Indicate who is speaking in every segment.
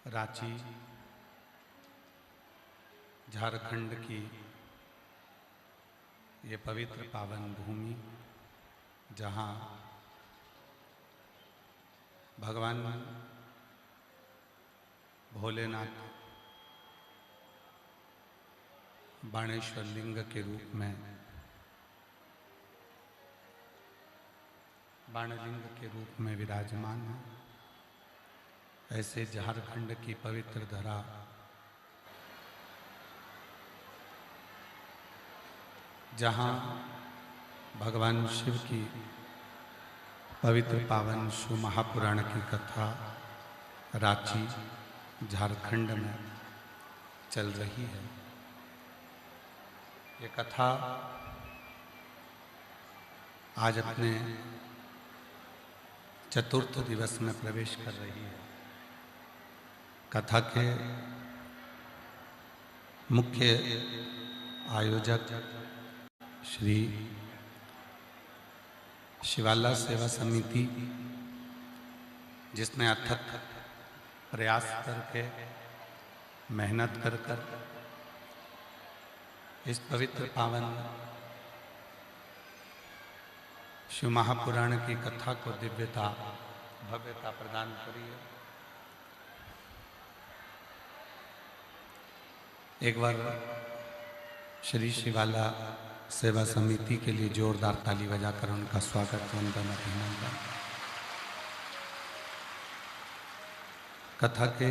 Speaker 1: रांची झारखंड की ये पवित्र पावन भूमि, जहाँ भगवान भोलेनाथ बाणेश्वर लिंग के रूप में, बाणलिंग के रूप में विराजमान है। ऐसे झारखंड की पवित्र धरा जहाँ भगवान शिव की पवित्र पावन शिव महापुराण की कथा रांची झारखंड में चल रही है। ये कथा आज अपने चतुर्थ दिवस में प्रवेश कर रही है। कथा के मुख्य आयोजक श्री शिवाला सेवा समिति, जिसने अथक प्रयास करके मेहनत कर इस पवित्र पावन शिव महापुराण की कथा को दिव्यता भव्यता प्रदान करी है। एक बार श्री शिवाला सेवा समिति के लिए जोरदार ताली बजाकर उनका स्वागत वंदन अभिनंदन। कथा के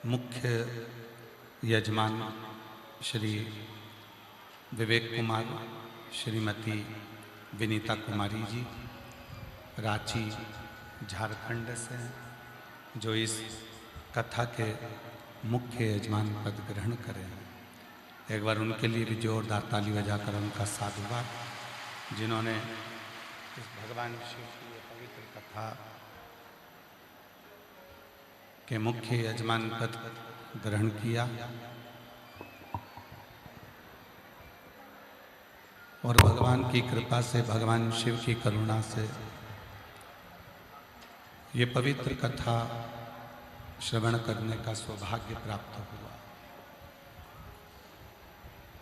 Speaker 1: मुख्य यजमान श्री विवेक कुमार, श्रीमती विनीता कुमारी जी रांची झारखंड से, जो इस कथा के मुख्य यजमान पद ग्रहण करें। एक बार उनके लिए भी जोरदार ताली बजाकर उनका साधुवाद, जिन्होंने इस भगवान शिव की ये पवित्र कथा के मुख्य यजमान पद ग्रहण किया और भगवान की कृपा से, भगवान शिव की करुणा से ये पवित्र कथा श्रवण करने का सौभाग्य प्राप्त हुआ।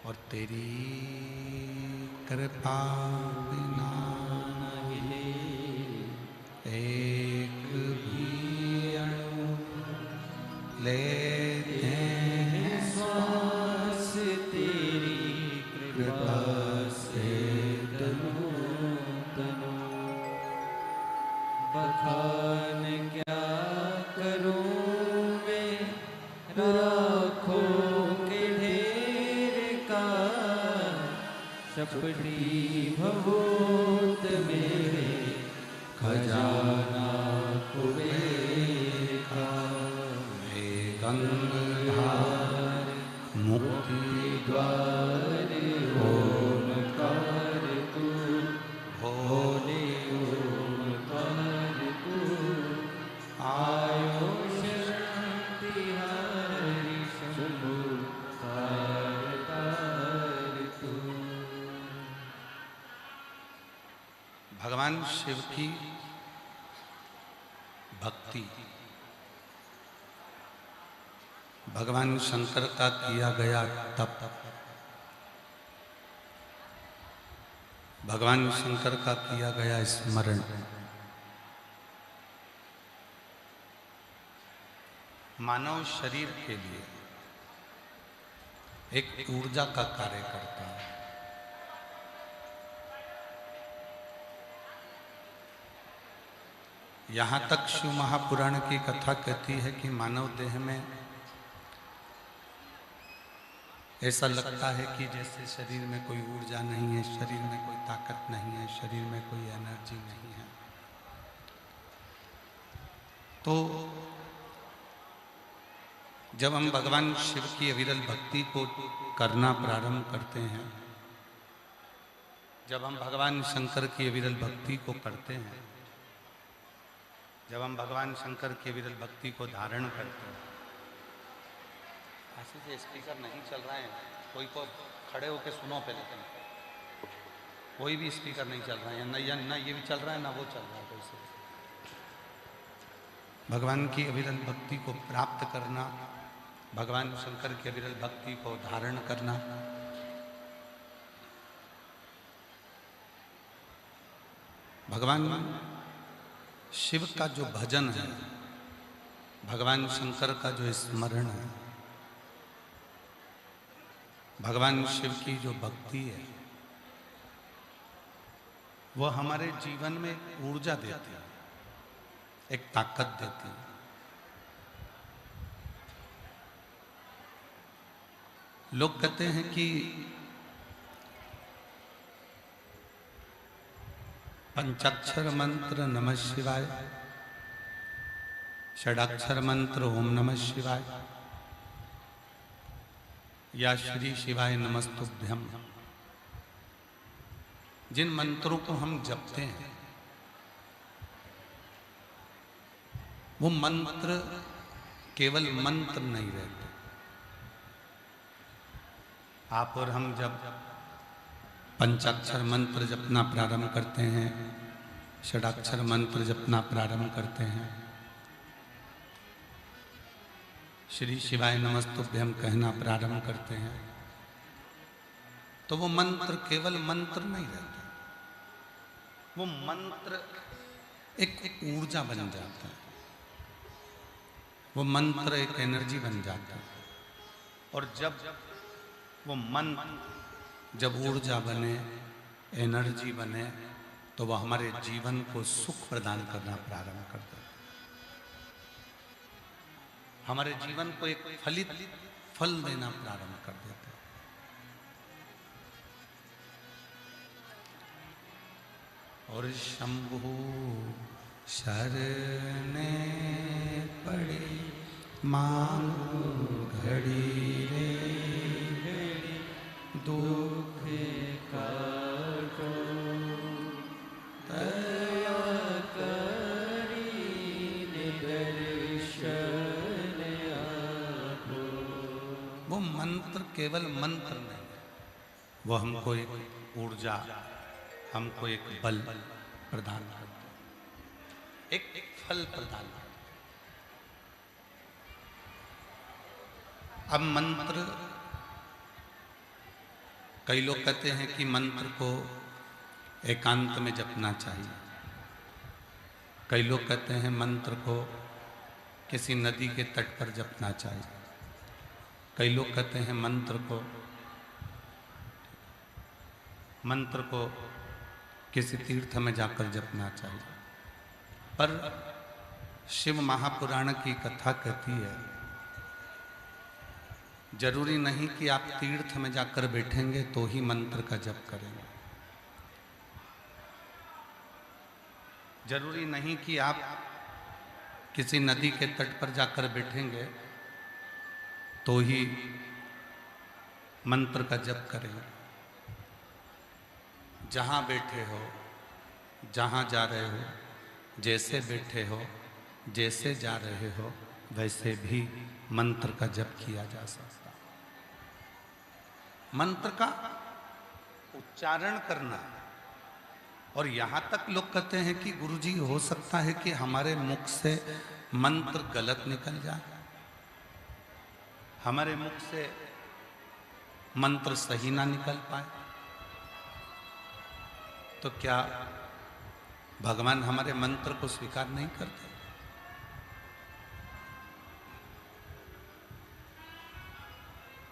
Speaker 1: और तेरी कृपा बिना एक भी अणु लेते हैं श्वास, तेरी कृपा से तनु तनु। बखान क्या करूं मैं राखों के ढेर का, चपटी भभूत मेरे खजाना कुबेर का। हे गंगाधार मुक्ति द्वार ओमकार तू, भोले ओमकार तू। आयो शक्ति हरि शंभु तार तू। भगवान शिव की भक्ति भगवान शंकर का किया गया तप, भगवान शंकर का किया गया स्मरण मानव शरीर के लिए एक ऊर्जा का कार्य करता है। यहाँ तक शिव महापुराण की कथा कहती है कि मानव देह में ऐसा लगता है कि जैसे शरीर में कोई ऊर्जा नहीं है, शरीर में कोई ताकत नहीं है, शरीर में कोई एनर्जी नहीं है। तो जब हम भगवान शिव की अविरल भक्ति को करना प्रारंभ करते हैं, जब हम भगवान शंकर की अविरल भक्ति को करते हैं, जब हम भगवान शंकर की विरल भक्ति को धारण करते हैं। ऐसे से स्पीकर नहीं चल रहा है, कोई को खड़े होके सुनो पहले। कोई भी स्पीकर नहीं चल रहा है, ना ये भी चल रहा है ना वो चल रहा है। कोई से भगवान की अविरल भक्ति को प्राप्त करना, भगवान शंकर की अविरल भक्ति को धारण करना, भगवान शिव का जो भजन है, भगवान शंकर का जो स्मरण है, भगवान शिव की जो भक्ति है, वह हमारे जीवन में ऊर्जा देती है, एक ताकत देती है। लोग कहते हैं कि पंचाक्षर मंत्र नमः शिवाय, षडाक्षर मंत्र ओम नमः शिवाय या श्री शिवाय नमस्तुभ्यम, जिन मंत्रों को हम जपते हैं वो मंत्र केवल मंत्र नहीं रहते। आप और हम जब पंचाक्षर मंत्र जपना प्रारंभ करते हैं, षडाक्षर मंत्र जपना प्रारंभ करते हैं, श्री शिवाय नमस्तुभ्यम कहना प्रारंभ करते हैं, तो वो मंत्र केवल मंत्र नहीं रहते, वो मंत्र एक ऊर्जा बन जाता है, वो मंत्र एक एनर्जी बन जाता है। और जब वो मंत्र जब ऊर्जा बने, एनर्जी बने, तो वह हमारे जीवन को सुख प्रदान करना प्रारंभ कर देता है, हमारे जीवन को एक फलित फल देना प्रारंभ कर देता है। और शंभु शरणे पड़ी मांगो घड़ी रे, दुख काटो दया करी दर्शन आपो। वो मंत्र केवल मंत्र नहीं, वो हमको एक ऊर्जा, हमको एक बल प्रदान करता है, एक फल प्रदान करता है। अब मंत्र, कई लोग कहते हैं कि मंत्र को एकांत में जपना चाहिए, कई लोग कहते हैं मंत्र को किसी नदी के तट पर जपना चाहिए, कई लोग कहते हैं मंत्र को किसी तीर्थ में जाकर जपना चाहिए। पर शिव महापुराण की कथा कहती है, जरूरी नहीं कि आप तीर्थ में जाकर बैठेंगे तो ही मंत्र का जप करेंगे, जरूरी नहीं कि आप किसी नदी के तट पर जाकर बैठेंगे तो ही मंत्र का जप करेंगे। जहाँ बैठे हो, जहाँ जा रहे हो, जैसे बैठे हो, जैसे जा रहे हो, वैसे भी मंत्र का जप किया जा सकता है। मंत्र का उच्चारण करना, और यहाँ तक लोग कहते हैं कि गुरुजी हो सकता है कि हमारे मुख से मंत्र गलत निकल जाए, हमारे मुख से मंत्र सही ना निकल पाए, तो क्या भगवान हमारे मंत्र को स्वीकार नहीं करते?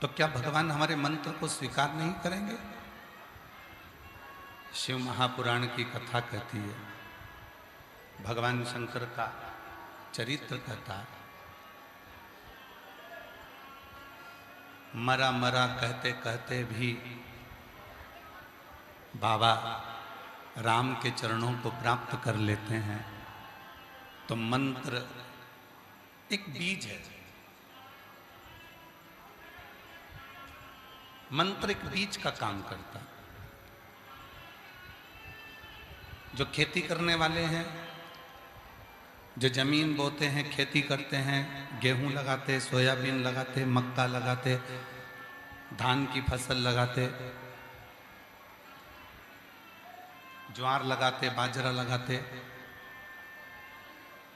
Speaker 1: तो क्या भगवान हमारे मंत्र को स्वीकार नहीं करेंगे? शिव महापुराण की कथा कहती है, भगवान शंकर का चरित्र कहता है, मरा मरा कहते कहते भी बाबा राम के चरणों को प्राप्त कर लेते हैं। तो मंत्र एक बीज है, मंत्र एक बीज का काम करता है। जो खेती करने वाले हैं, जो जमीन बोते हैं, खेती करते हैं, गेहूं लगाते, सोयाबीन लगाते, मक्का लगाते, धान की फसल लगाते, ज्वार लगाते, बाजरा लगाते,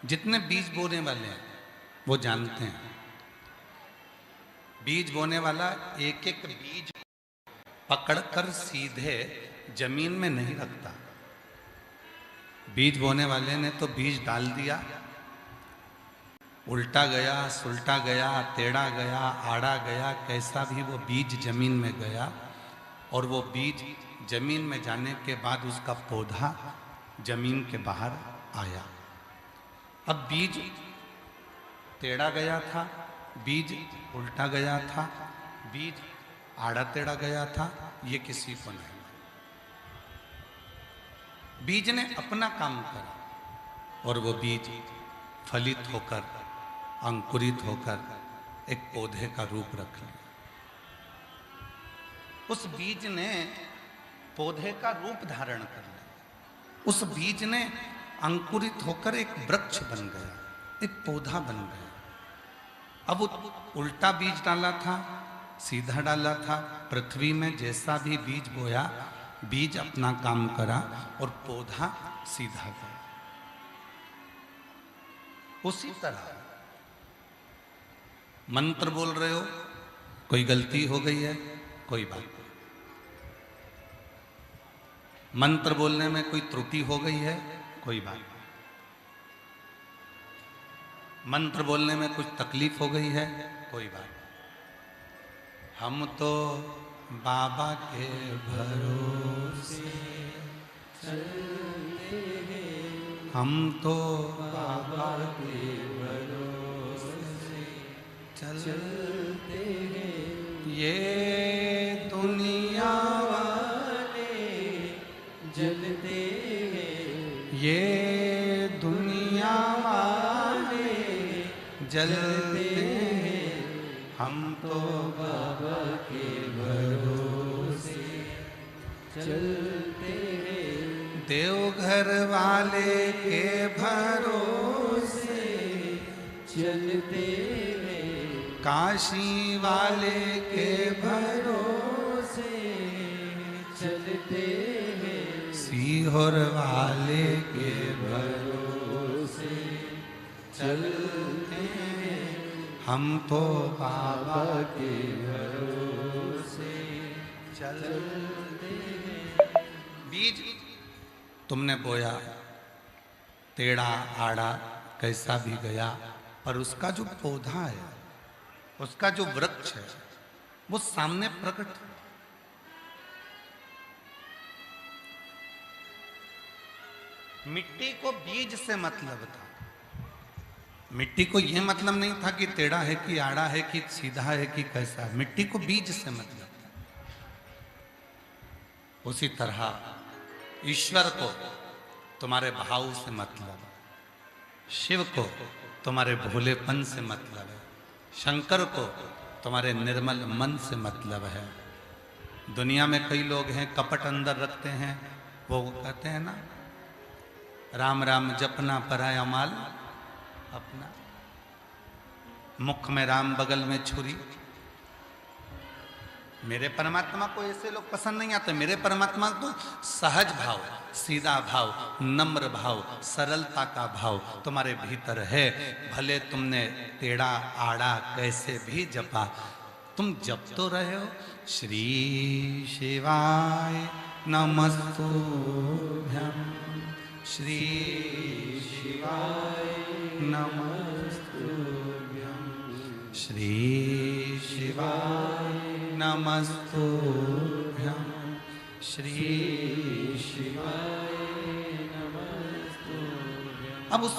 Speaker 1: जितने बीज बोने वाले हैं वो जानते हैं, बीज बोने वाला एक एक बीज पकड़कर सीधे जमीन में नहीं रखता। बीज बोने वाले ने तो बीज डाल दिया, उल्टा गया, सुलटा गया, टेढ़ा गया, आड़ा गया, कैसा भी वो बीज जमीन में गया, और वो बीज जमीन में जाने के बाद उसका पौधा जमीन के बाहर आया। अब बीज टेढ़ा गया था, बीज उल्टा गया था, बीज आड़ा टेढ़ा गया था, ये किसी को नहीं। बीज ने अपना काम करा और वो बीज फलित होकर, अंकुरित होकर एक पौधे का रूप रख लिया। उस बीज ने पौधे का रूप धारण कर लिया। उस बीज ने अंकुरित होकर एक वृक्ष बन गया, एक पौधा बन गया। अब उल्टा बीज डाला था, सीधा डाला था, पृथ्वी में जैसा भी बीज बोया, बीज अपना काम करा और पौधा सीधा गया। उसी तरह मंत्र बोल रहे हो, कोई गलती हो गई है, कोई बात नहीं। मंत्र बोलने में कोई त्रुटि हो गई है, कोई बात नहीं। मंत्र बोलने में कुछ तकलीफ हो गई है, कोई बात नहीं। हम तो बाबा के भरोसे चलते हैं, हम तो बाबा के भरोसे चलते हैं। ये दुनिया वाले जलते हैं, ये दुनिया वाले जलते हैं, हम तो बाबा के भरोसे चलते हैं। देवघर वाले के भरोसे चलते हैं, काशी वाले के भरोसे चलते हैं, सीहोर वाले के भरोसे चलते हैं, हम तो बाबा के भरोसे चलते हैं। बीज तुमने बोया, टेढ़ा आड़ा कैसा भी गया, पर उसका जो पौधा है, उसका जो वृक्ष है, वो सामने प्रकट है। मिट्टी को बीज से मतलब था। मिट्टी को यह मतलब नहीं था कि टेढ़ा है कि आड़ा है कि सीधा है कि कैसा है। मिट्टी को बीज से मतलब था। उसी तरह ईश्वर को तुम्हारे भाव से मतलब है, शिव को तुम्हारे भोलेपन से मतलब है, शंकर को तुम्हारे निर्मल मन से मतलब है। दुनिया में कई लोग हैं कपट अंदर रखते हैं, वो कहते हैं ना, राम राम जपना पराया माल अपना, मुख में राम बगल में छुरी। मेरे परमात्मा को ऐसे लोग पसंद नहीं आते। मेरे परमात्मा तो सहज भाव, सीधा भाव, नम्र भाव, सरलता का भाव तुम्हारे भीतर है। भले तुमने टेढ़ा आड़ा कैसे भी जपा, तुम जप तो रहे हो। श्री शिवाय नमस्तुभ्यं, श्री शिवाय नमस्तुभ्यं, श्री शिवाय नमस्तुभ्यं, श्री शिवाय नमस्तुभ्यं। अब उस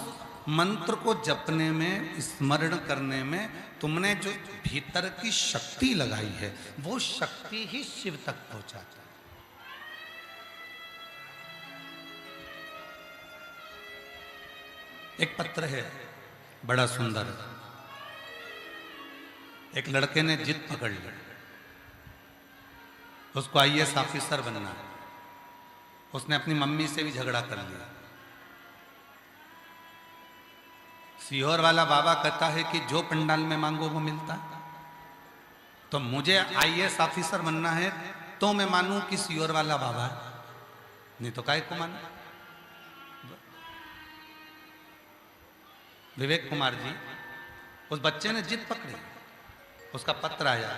Speaker 1: मंत्र को जपने में, स्मरण करने में तुमने जो भीतर की शक्ति लगाई है, वो शक्ति ही शिव तक पहुंचाता है। एक पत्र है बड़ा सुंदर, एक लड़के ने जिद पकड़ ली, उसको आईएएस ऑफिसर बनना है। उसने अपनी मम्मी से भी झगड़ा कर लिया। सीहोर वाला बाबा कहता है कि जो पंडाल में मांगो वो मिलता है, तो मुझे आईएएस ऑफिसर बनना है तो मैं मानूं कि सीहोर वाला बाबा है, नहीं तो काहे को मानूं। विवेक कुमार जी, उस बच्चे ने जिद पकड़ी, उसका पत्र आया।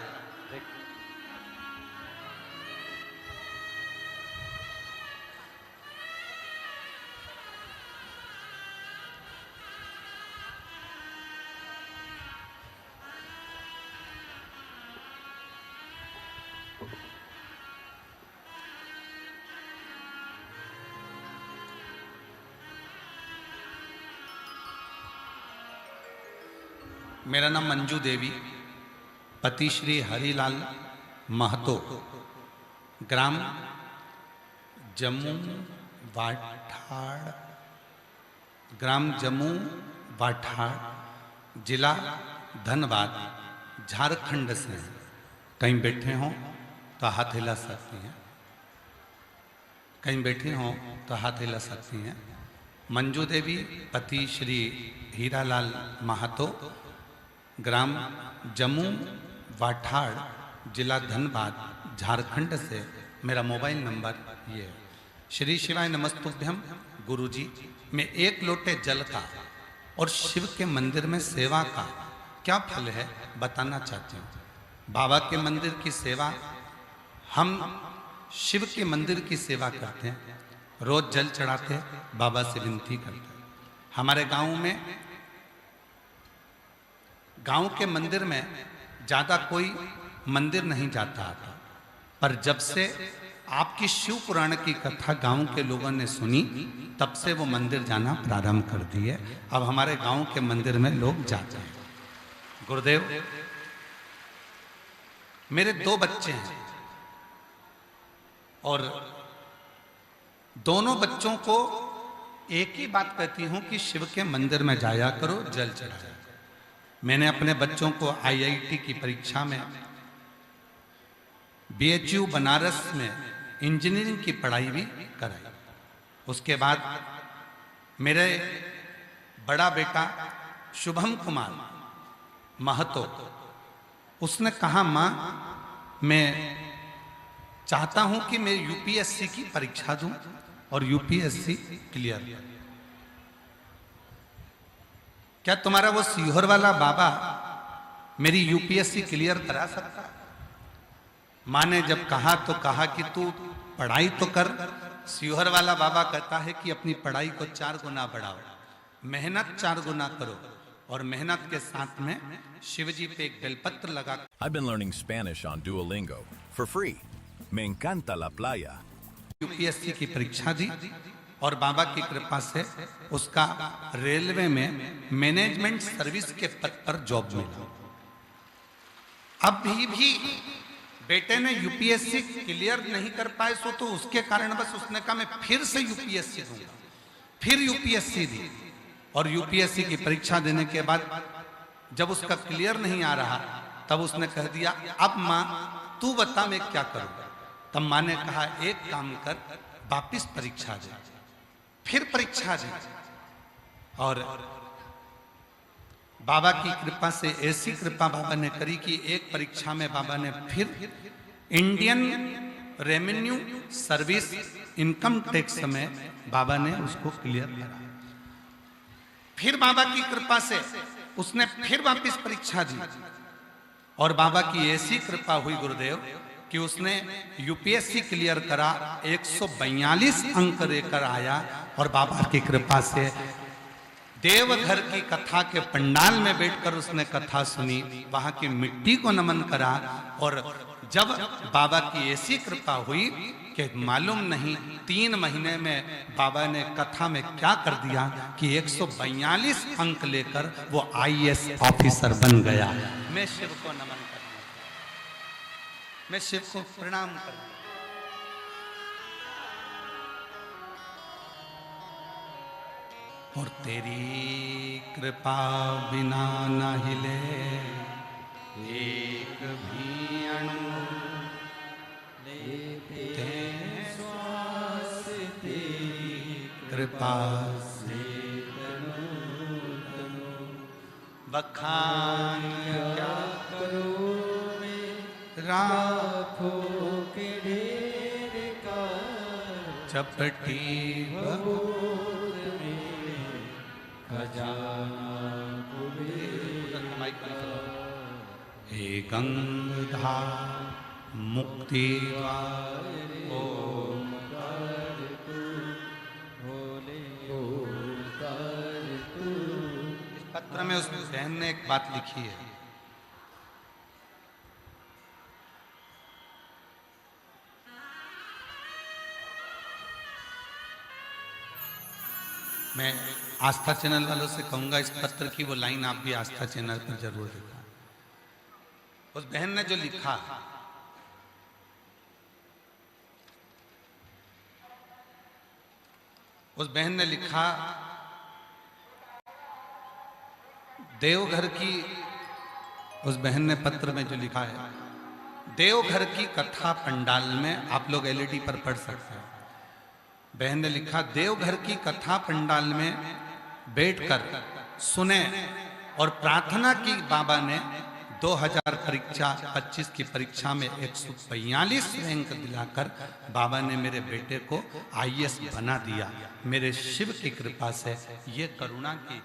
Speaker 1: मेरा नाम मंजू देवी, पति श्री हरिलाल महतो, ग्राम जम्मू वाठाड़, जिला धनबाद, झारखंड से। कहीं बैठे हों तो हाथ हिला सकती हैं, कहीं बैठे हों तो हाथ हिला सकती हैं। मंजू देवी, पति श्री हीरालाल महतो, ग्राम जम्मू वाठाड़, जिला धनबाद, झारखंड से। मेरा मोबाइल नंबर ये है। श्री शिवाय नमस्तुभ्यम। गुरुजी, मैं एक लोटे जल का और शिव के मंदिर में सेवा का क्या फल है बताना चाहती हूँ। बाबा के मंदिर की सेवा, हम शिव के मंदिर की सेवा करते हैं, रोज जल चढ़ाते हैं, बाबा से विनती करते हैं। हमारे गांव के मंदिर में ज्यादा कोई मंदिर नहीं जाता आता, पर जब से आपकी शिव पुराण की कथा गांव के लोगों ने सुनी, तब से वो मंदिर जाना प्रारंभ कर दिए। अब हमारे गांव के मंदिर में लोग जाते हैं। गुरुदेव, मेरे 2 बच्चे हैं और दोनों बच्चों को एक ही बात कहती हूं कि शिव के मंदिर में जाया करो, जल चढ़ाया। मैंने अपने बच्चों को IIT की परीक्षा में, BHU बनारस में इंजीनियरिंग की पढ़ाई भी कराई। उसके बाद मेरे बड़ा बेटा शुभम कुमार महतो, उसने कहा, मां मैं चाहता हूं कि मैं UPSC की परीक्षा दूं और UPSC क्लियर। क्या तुम्हारा वो सीहोर वाला बाबा मेरी UPSC क्लियर करा सकता? मां ने जब कहा तो कहा कि तू पढ़ाई तो कर। सीहोर वाला बाबा कहता है कि अपनी पढ़ाई को 4 गुना बढ़ाओ, मेहनत 4 गुना करो, और मेहनत के साथ में शिवजी पे एक बेलपत्र लगा।
Speaker 2: I've been learning Spanish on Duolingo for free. Me encanta la playa.
Speaker 1: UPSC की परीक्षा दी और बाबा की कृपा से उसका रेलवे में मैनेजमेंट सर्विस के पद पर जॉब मिला। अभी भी बेटे ने UPSC क्लियर नहीं कर पाए, सो तो उसके कारण बस उसने कहा मैं फिर से UPSC दूंगा। फिर UPSC दी और UPSC की परीक्षा देने के बाद जब उसका क्लियर नहीं आ रहा, तब उसने कह दिया, अब मां तू बता मैं क्या करूं। तब मां ने कहा, एक काम कर, वापिस परीक्षा दे। फिर परीक्षा दी और बाबा की कृपा से ऐसी कृपा बाबा ने करी कि एक परीक्षा में बाबा ने फिर Indian revenue service income tax में बाबा ने उसको क्लियर करा। फिर बाबा की कृपा से उसने फिर वापस परीक्षा दी और बाबा की ऐसी कृपा हुई गुरुदेव कि उसने UPSC क्लियर करा, 142 अंक लेकर आया। और बाबा की कृपा से देवघर की कथा के पंडाल में बैठकर उसने कथा सुनी, वहां की मिट्टी को नमन करा। और जब बाबा की ऐसी कृपा हुई कि मालूम नहीं 3 महीने में बाबा ने कथा में क्या कर दिया कि 142 अंक लेकर वो IAS ऑफिसर बन गया। मैं शिव को नमन करना, मैं शिव को प्रणाम करना। और तेरी कृपा बिना न हिले एक भी अणु, लेते श्वास तेरी कृपा से तनु तनु। बखान क्या करो मैं राखों के ढेर का, चपटी उधर को माइक बंद करो। हे गंगाधार मुक्ति द्वार ओम इस पत्र में उस बहन ने एक बात लिखी है। मैं आस्था चैनल वालों से कहूंगा इस पत्र की वो लाइन आप भी आस्था चैनल पर जरूर देखा। उस बहन ने जो लिखा, उस बहन ने लिखा, देवघर की, उस बहन ने पत्र में जो लिखा है, देवघर की कथा पंडाल में, आप लोग एलईडी पर पढ़ सकते हैं। बहन ने लिखा, देवघर की कथा पंडाल में बैठकर सुने और प्रार्थना की बाबा ने 2025 की परीक्षा में 142 रैंक दिलाकर बाबा ने मेरे बेटे को आईएएस बना दिया। मेरे शिव की कृपा से ये करुणा की,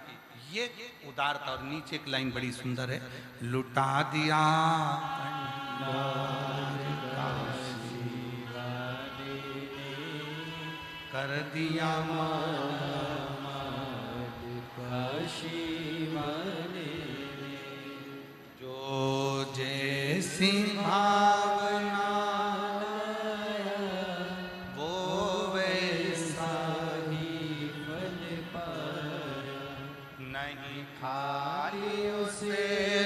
Speaker 1: ये उदारता। और नीचे एक लाइन बड़ी सुंदर है, लुटा दिया कर दिया जो जैसी भावना वो वैसा ही फल पाया, नहीं खाली उसे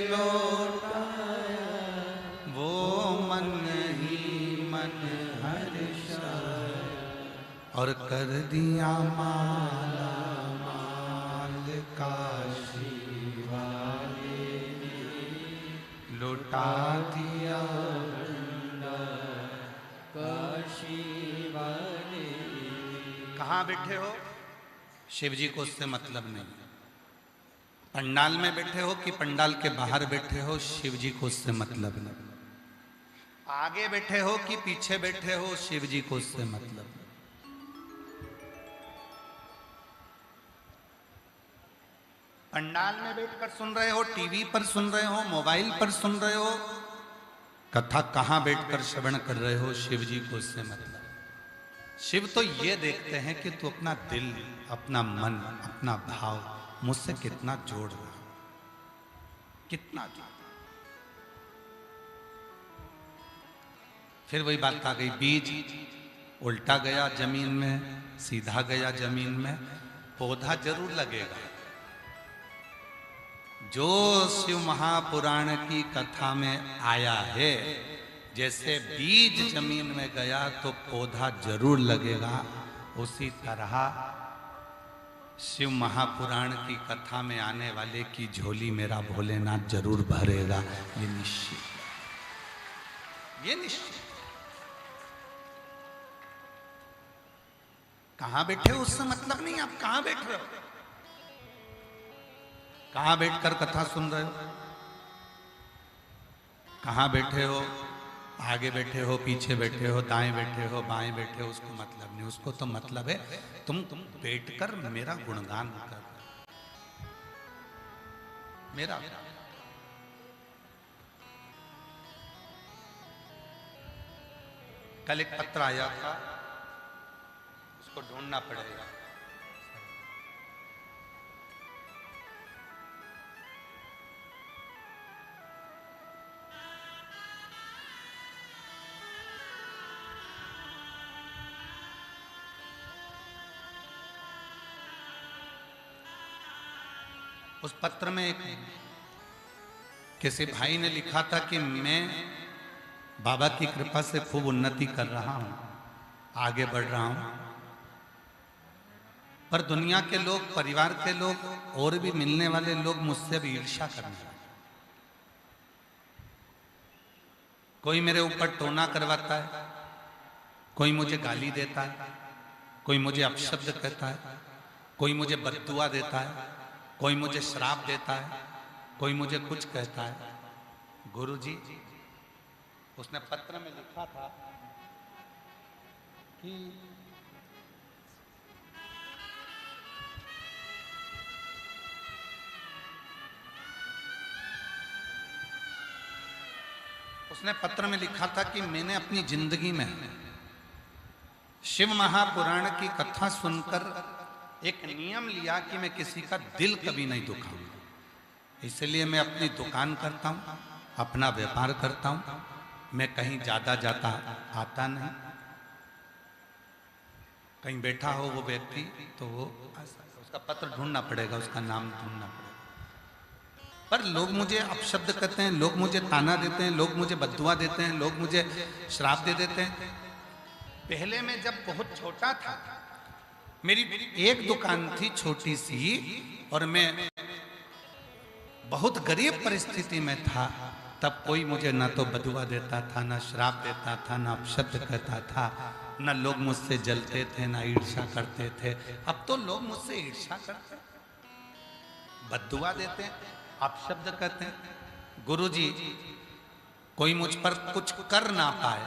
Speaker 1: लौटाया, वो मन ही मन हर्षाया और कर दिया माला माल काशी वाले ने, लुटा दिया काशी वाले। कहाँ बैठे हो, शिव जी को उससे मतलब नहीं। पंडाल में बैठे हो कि पंडाल के बाहर बैठे हो, शिव जी को उससे मतलब नहीं। आगे बैठे हो कि पीछे बैठे हो, शिव जी को उससे मतलब नहीं। पंडाल में बैठकर सुन रहे हो, टीवी पर सुन रहे हो, मोबाइल पर सुन रहे हो, कथा कहां बैठकर श्रवण कर रहे हो, शिव जी को उससे मतलब। शिव तो ये देखते हैं कि तू अपना दिल, अपना मन, अपना भाव मुझसे कितना जोड़ रहा, कितना जोड़। फिर वही बात आ गई, बीज उल्टा गया जमीन में, सीधा गया जमीन में, पौधा जरूर लगेगा। जो शिव महापुराण की कथा में आया है, जैसे बीज जमीन में गया तो पौधा जरूर लगेगा, उसी तरह शिव महापुराण की कथा में आने वाले की झोली मेरा भोलेनाथ जरूर भरेगा, ये निश्चित, ये निश्चित। कहां बैठे हो उससे मतलब नहीं, आप कहां बैठ रहे हो, कहां बैठकर कथा सुन रहे हो, कहां बैठे हो, आगे बैठे हो, पीछे बैठे हो, दाएं बैठे हो, बाएं बैठे हो, उसको मतलब नहीं। उसको तो मतलब है तुम बैठकर मेरा गुणगान कर, मेरा। कल एक पत्र आया था, उसको ढूंढना पड़ेगा। उस पत्र में एक किसी भाई ने लिखा था कि मैं बाबा की कृपा से खूब उन्नति कर रहा हूं, आगे बढ़ रहा हूं, पर दुनिया के लोग, परिवार के लोग, और भी मिलने वाले लोग मुझसे भी ईर्ष्या करने लगे। कोई मेरे ऊपर टोना करवाता है, कोई मुझे गाली देता है, कोई मुझे अपशब्द कहता है, कोई मुझे बद्दुआ देता है, कोई मुझे श्राप देता है, कोई मुझे कुछ कहता है। गुरुजी, उसने पत्र में लिखा था कि उसने पत्र में लिखा था कि मैंने अपनी जिंदगी में शिव महापुराण की कथा सुनकर एक नियम लिया कि मैं किसी का दिल कभी नहीं दुखाऊंगा, इसलिए मैं अपनी दुकान करता हूं, अपना व्यापार करता हूं, मैं कहीं ज्यादा जाता आता नहीं। कहीं बैठा हो वो व्यक्ति तो वो उसका पत्र ढूंढना पड़ेगा, उसका नाम ढूंढना पड़ेगा। पर लोग मुझे अपशब्द कहते हैं, लोग मुझे ताना देते हैं, लोग मुझे बद्दुआ देते हैं, लोग मुझे श्राप दे देते हैं। पहले मैं जब बहुत छोटा था, मेरी एक दुकान थी छोटी सी, और मैं बहुत गरीब परिस्थिति में था, तब कोई मुझे ना तो बदुआ देता था, ना श्राप देता था, ना अपशब्द कहता था, ना लोग मुझसे जलते थे, ना ईर्ष्या करते थे। अब तो लोग मुझसे ईर्ष्या करते, बदुआ देते हैं, अपशब्द कहते हैं। गुरुजी, कोई मुझ पर कुछ कर ना पाए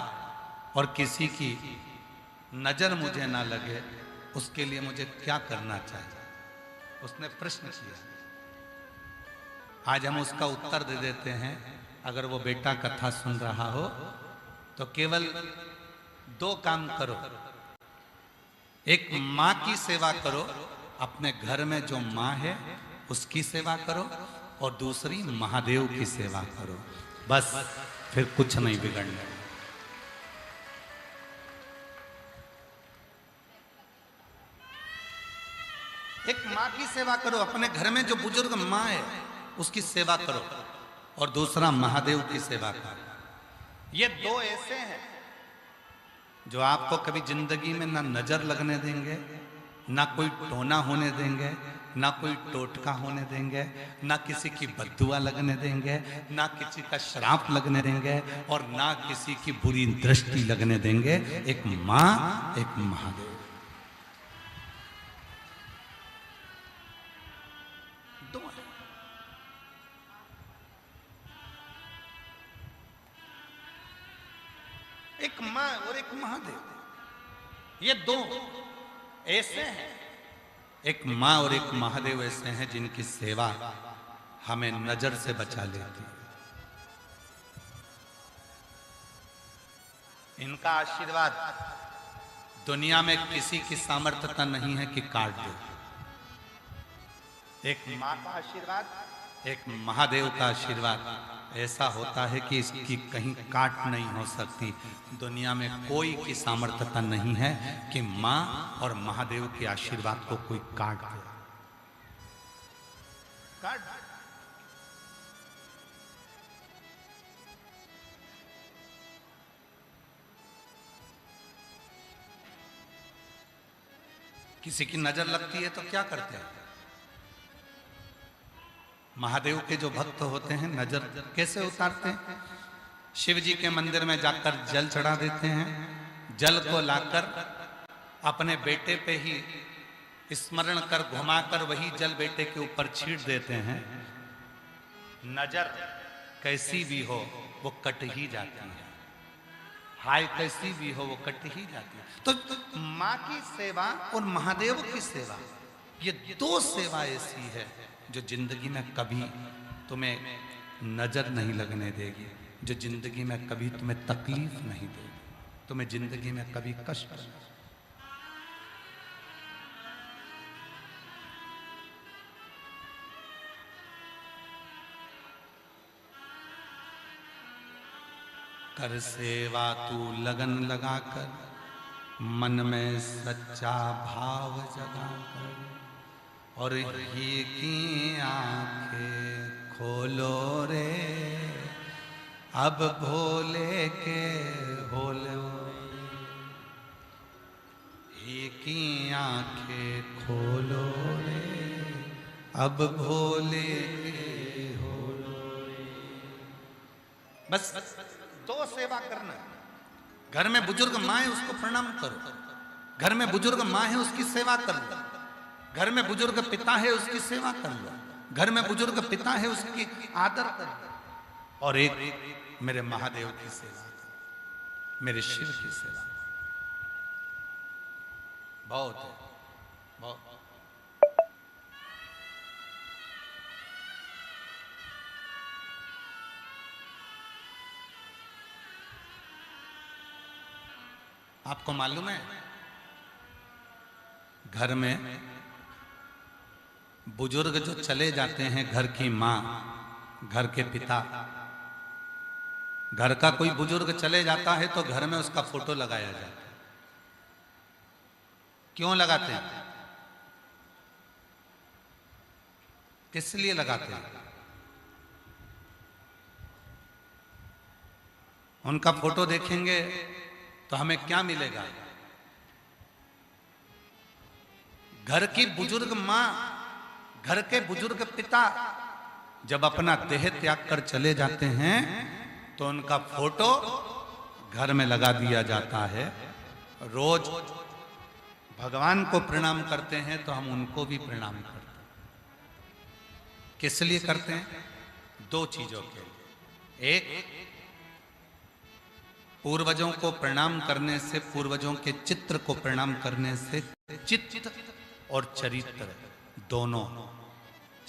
Speaker 1: और किसी की नजर मुझे ना लगे, उसके लिए मुझे क्या करना चाहिए? उसने प्रश्न किया। आज हम उसका उत्तर दे देते हैं। अगर वो बेटा कथा सुन रहा हो तो केवल 2 काम करो। एक, माँ की सेवा करो, अपने घर में जो माँ है उसकी सेवा करो, और दूसरी महादेव की सेवा करो, बस, फिर कुछ नहीं बिगड़ना। एक माँ की सेवा करो, अपने घर में जो बुजुर्ग माँ है उसकी सेवा करो, और दूसरा महादेव की सेवा करो। ये 2 ऐसे हैं जो आपको कभी जिंदगी में ना नजर लगने देंगे, ना कोई टोना होने देंगे, ना कोई टोटका होने देंगे, ना किसी की बद्दुआ लगने देंगे, ना किसी का श्राप लगने देंगे, और ना किसी की बुरी दृष्टि लगने देंगे। एक माँ, एक महादेव। एक माँ और एक महादेव, ये 2 ऐसे हैं। एक माँ और एक महादेव ऐसे हैं जिनकी सेवा हमें नजर से बचा लेती है। इनका आशीर्वाद दुनिया में किसी की सामर्थ्यता नहीं है कि काट दे। एक माँ का आशीर्वाद, एक महादेव का आशीर्वाद ऐसा होता है कि इसकी कहीं काट नहीं हो सकती। दुनिया में कोई की सामर्थ्यता नहीं है कि माँ और महादेव के आशीर्वाद को कोई काट दे। किसी की नजर लगती है तो क्या करते हैं? महादेव के जो भक्त होते हैं नजर कैसे उतारते हैं? शिव जी के मंदिर में जाकर जल चढ़ा देते हैं। जल को लाकर अपने बेटे पे ही स्मरण कर घुमाकर वही जल बेटे के ऊपर छीट देते हैं। नजर कैसी भी हो वो कट ही जाती है, हाय कैसी भी हो वो कट ही जाती है। तो माँ की सेवा और महादेव की सेवा, ये 2 सेवा ऐसी है जो जिंदगी में कभी तुम्हें नजर नहीं लगने देगी, जो जिंदगी में कभी तुम्हें तकलीफ नहीं देगी, तुम्हें जिंदगी में कभी कष्ट नहीं। कर सेवा तू लगन लगाकर, मन में सच्चा भाव जगाकर, और ही की आंखें खोलो रे, अब भोले के भोले। ही की आंखें खोलो रे, अब भोले के भोलो रे। बस 2 सेवा करना। घर में बुजुर्ग माँ है उसको प्रणाम करो, घर में बुजुर्ग माँ है उसकी सेवा कर लो, घर में बुजुर्ग पिता है उसकी सेवा कर लो, घर में बुजुर्ग पिता है उसकी आदर कर लो, और एक मेरे महादेव की सेवा, मेरे शिव की सेवा। बहुत है, बहुत। आपको मालूम है, घर में बुजुर्ग जो चले जाते हैं, घर की माँ, घर के पिता, घर का कोई बुजुर्ग चले जाता है तो घर में उसका फोटो लगाया जाता है। क्यों लगाते हैं? किस लिए लगाते हैं? उनका फोटो देखेंगे तो हमें क्या मिलेगा? घर की बुजुर्ग मां, घर के बुजुर्ग पिता जब अपना देह त्याग कर चले जाते हैं तो उनका फोटो घर में लगा दिया जाता है। रोज भगवान को प्रणाम करते हैं तो हम उनको भी प्रणाम करते हैं। किस लिए करते हैं? दो चीजों के लिए। एक, पूर्वजों को प्रणाम करने से, पूर्वजों के चित्र को प्रणाम करने से चित्त और चरित्र दोनों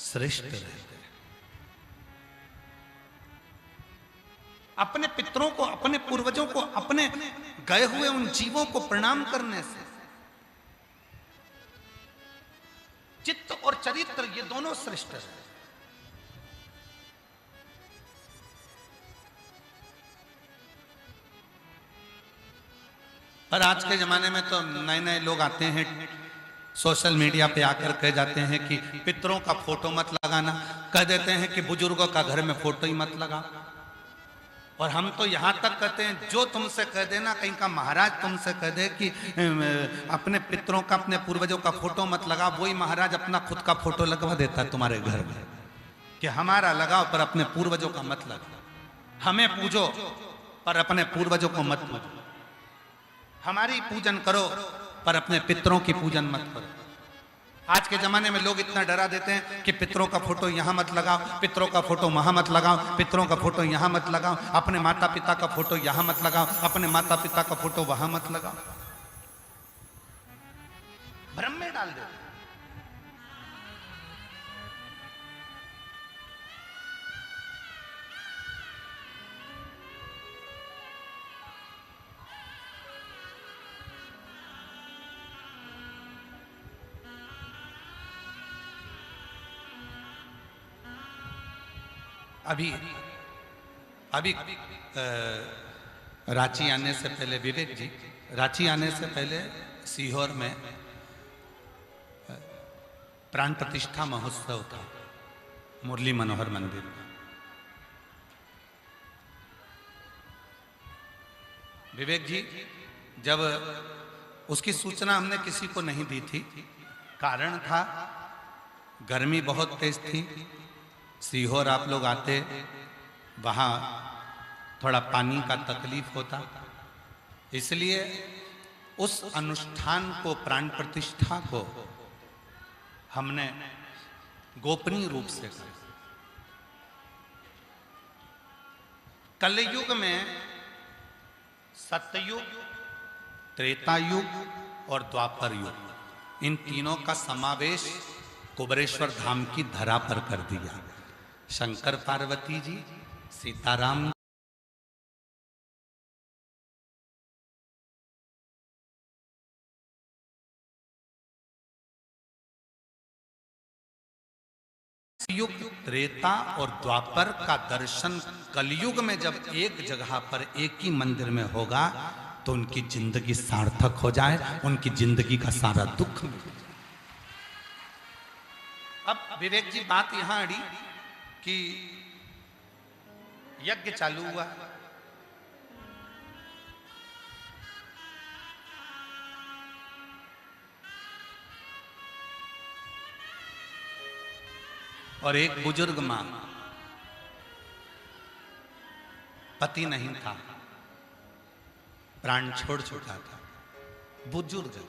Speaker 1: श्रेष्ठ रहते हैं। अपने पितरों को, अपने पूर्वजों को, अपने गए हुए उन जीवों को प्रणाम करने से चित्त और चरित्र ये दोनों श्रेष्ठ हैं। पर आज के जमाने में तो नए नए लोग आते हैं, सोशल मीडिया पे आकर कह जाते हैं कि पितरों का फोटो मत लगाना, कह देते हैं कि बुजुर्गों का घर में फोटो ही मत लगा। और हम तो यहाँ तक कहते हैं, जो तुमसे कह देना, कहीं का महाराज तुमसे कह दे कि अपने पितरों का, अपने पूर्वजों का फोटो मत लगा, वही महाराज अपना खुद का फोटो लगवा देता है तुम्हारे घर में कि हमारा लगाओ पर अपने पूर्वजों का मत लगाओ। हमें पूजो पर अपने पूर्वजों को मत पूजो। हमारी पूजन करो पर अपने पितरों की पूजन मत करो। आज के जमाने में लोग इतना डरा देते हैं कि पितरों का फोटो यहां मत लगाओ, पितरों का फोटो वहां मत लगाओ, पितरों का फोटो यहां मत लगाओ, अपने माता पिता का फोटो यहां मत लगाओ, अपने माता पिता का फोटो वहां मत लगाओ। भ्रम में डाल देते। अभी रांची आने से पहले, विवेक जी, रांची आने से पहले सीहोर में प्राण प्रतिष्ठा महोत्सव था मुरली मनोहर मंदिर में। विवेक जी, जब उसकी सूचना हमने किसी को नहीं दी थी, कारण था गर्मी बहुत तेज थी। सीहोर आप लोग आते, वहाँ थोड़ा पानी का तकलीफ होता, इसलिए उस अनुष्ठान को, प्राण प्रतिष्ठा को हमने गोपनीय रूप से किया। कलयुग में सतयुग, त्रेता युग और द्वापर युग, इन तीनों का समावेश कुबरेश्वर धाम की धरा पर कर दिया। शंकर पार्वती जी, सीताराम, युग, त्रेता और द्वापर का दर्शन कलयुग में जब एक जगह पर, एक ही मंदिर में होगा तो उनकी जिंदगी सार्थक हो जाए, उनकी जिंदगी का सारा दुख मिट जाए। अब विवेक जी, बात यहां अड़ी कि यज्ञ चालू हुआ, और एक बुजुर्ग मां, पति नहीं था, प्राण छोड़ चुका था, बुजुर्ग